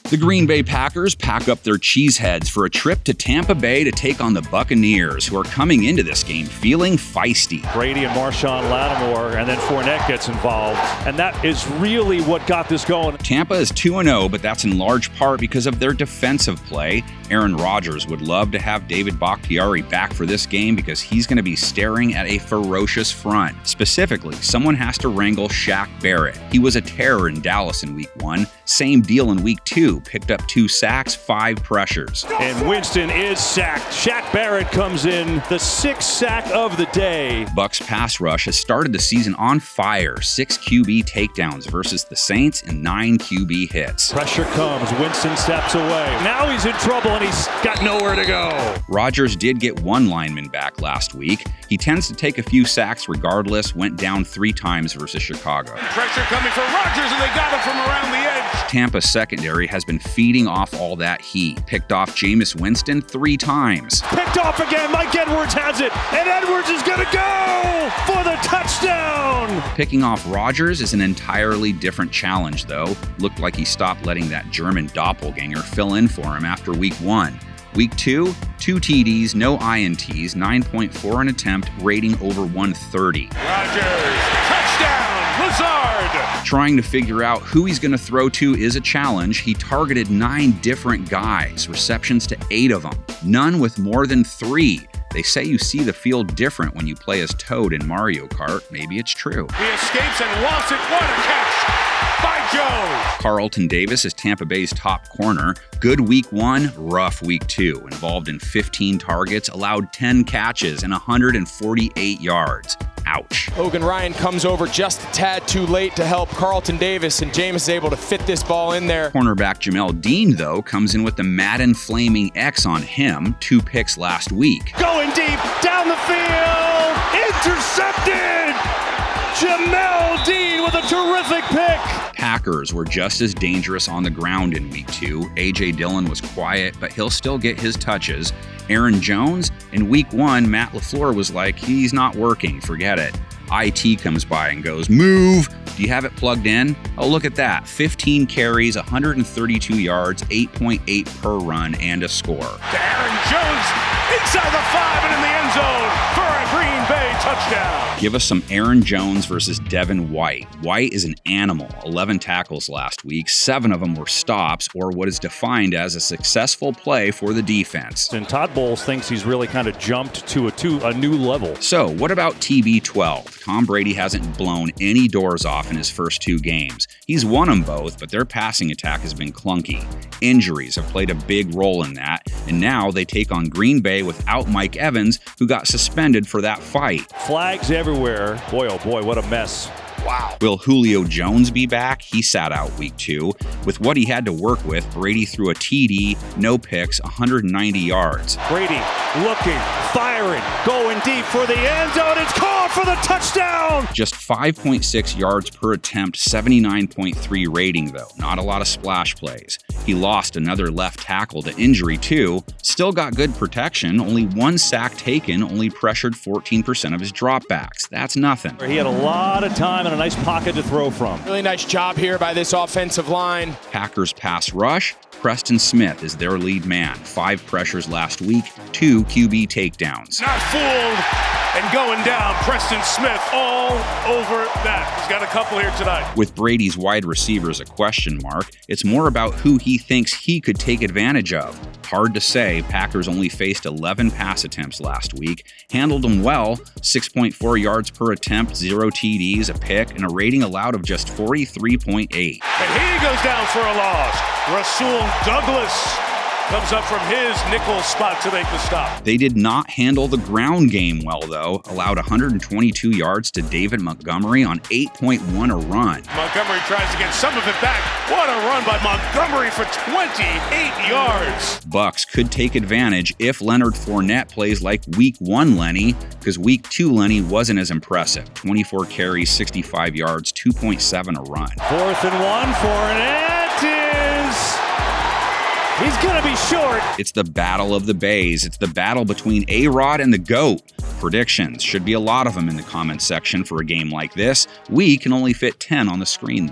The Green Bay Packers pack up their cheeseheads for a trip to Tampa Bay to take on the Buccaneers, who are coming into this game feeling feisty. Brady and Marshawn Lattimore, and then Fournette gets involved, and that is really what got this going. Tampa is 2-0, but that's in large part because of their defensive play. Aaron Rodgers would love to have David Bakhtiari back for this game because he's going to be staring at a ferocious front. Specifically, someone has to wrangle Shaq Barrett. He was a terror in Dallas in Week 1. Same deal in Week 2. Picked up 2 sacks, 5 pressures. And Winston is sacked. Shaq Barrett comes in, the 6th sack of the day. Bucs pass rush has started the season on fire. 6 QB takedowns versus the Saints and 9 QB hits. Pressure comes. Winston steps away. Now he's in trouble and he's got nowhere to go. Rodgers did get 1 lineman back last week. He tends to take a few sacks regardless, went down 3 times versus Chicago. Pressure coming for Rodgers, and they got him from around the edge. Tampa's secondary has been feeding off all that heat. Picked off Jameis Winston 3 times. Picked off again. Mike Edwards has it, and Edwards is going to go for the touchdown. Picking off Rodgers is an entirely different challenge, though. Looked like he stopped letting that German doppelganger fill in for him after Week 1. Week 2, 2 TDs, no INTs, 9.4 an attempt, rating over 130. Rodgers, touchdown, Lazard. Trying to figure out who he's going to throw to is a challenge. He targeted 9 different guys, receptions to 8 of them, none with more than 3. They say you see the field different when you play as Toad in Mario Kart. Maybe it's true. He escapes and wants it. What a catch by Joe. Carlton Davis is Tampa Bay's top corner. Good Week 1, rough Week 2. Involved in 15 targets, allowed 10 catches and 148 yards. Ouch. Logan Ryan comes over just a tad too late to help Carlton Davis, and Jameis is able to fit this ball in there. Cornerback Jamel Dean, though, comes in with the Madden Flaming X on him. 2 picks last week. Going deep, down the field, intercepted! Jamel Dean with a terrific pick. Packers were just as dangerous on the ground in Week 2. A.J. Dillon was quiet, but he'll still get his touches. Aaron Jones, in Week 1, Matt LaFleur was like, he's not working, forget it. IT comes by and goes, move! Do you have it plugged in? Oh, look at that. 15 carries, 132 yards, 8.8 per run, and a score. To Aaron Jones, inside the 5 and in the end zone for a Green Bay touchdown. Give us some Aaron Jones versus Devin White. White is an animal. 11 tackles last week. 7 of them were stops, or what is defined as a successful play for the defense. And Todd Bowles thinks he's really kind of jumped to a new level. So, what about TB12? Tom Brady hasn't blown any doors off in his first 2 games. He's won them both, but their passing attack has been clunky. Injuries have played a big role in that, and now they take on Green Bay without Mike Evans, who got suspended for that fight. Flags everywhere. Boy, oh boy, what a mess. Wow. Will Julio Jones be back? He sat out Week 2. With what he had to work with, Brady threw a TD, no picks, 190 yards. Brady looking, firing, going deep for the end zone. It's called for the touchdown! Just 5.6 yards per attempt, 79.3 rating though. Not a lot of splash plays. He lost another left tackle to injury too. Still got good protection, only 1 sack taken, only pressured 14% of his dropbacks. That's nothing. He had a lot of time and a nice pocket to throw from. Really nice job here by this offensive line. Packers pass rush. Preston Smith is their lead man. 5 pressures last week, 2 QB takedowns. Not fooled and going down. Preston Smith all over that. He's got a couple here tonight. With Brady's wide receivers a question mark, it's more about who he thinks he could take advantage of. Hard to say. Packers only faced 11 pass attempts last week, handled them well, 6.4 yards per attempt, 0 TDs, a pick, and a rating allowed of just 43.8. And he goes down for a loss. Rasul Douglas comes up from his nickel spot to make the stop. They did not handle the ground game well, though. Allowed 122 yards to David Montgomery on 8.1 a run. Montgomery tries to get some of it back. What a run by Montgomery for 28 yards. Bucs could take advantage if Leonard Fournette plays like Week 1 Lenny, because Week 2 Lenny wasn't as impressive. 24 carries, 65 yards, 2.7 a run. 4th and 1, Fournette is... He's going to be short. It's the battle of the Bays. It's the battle between A-Rod and the GOAT. Predictions. Should be a lot of them in the comments section for a game like this. We can only fit 10 on the screen.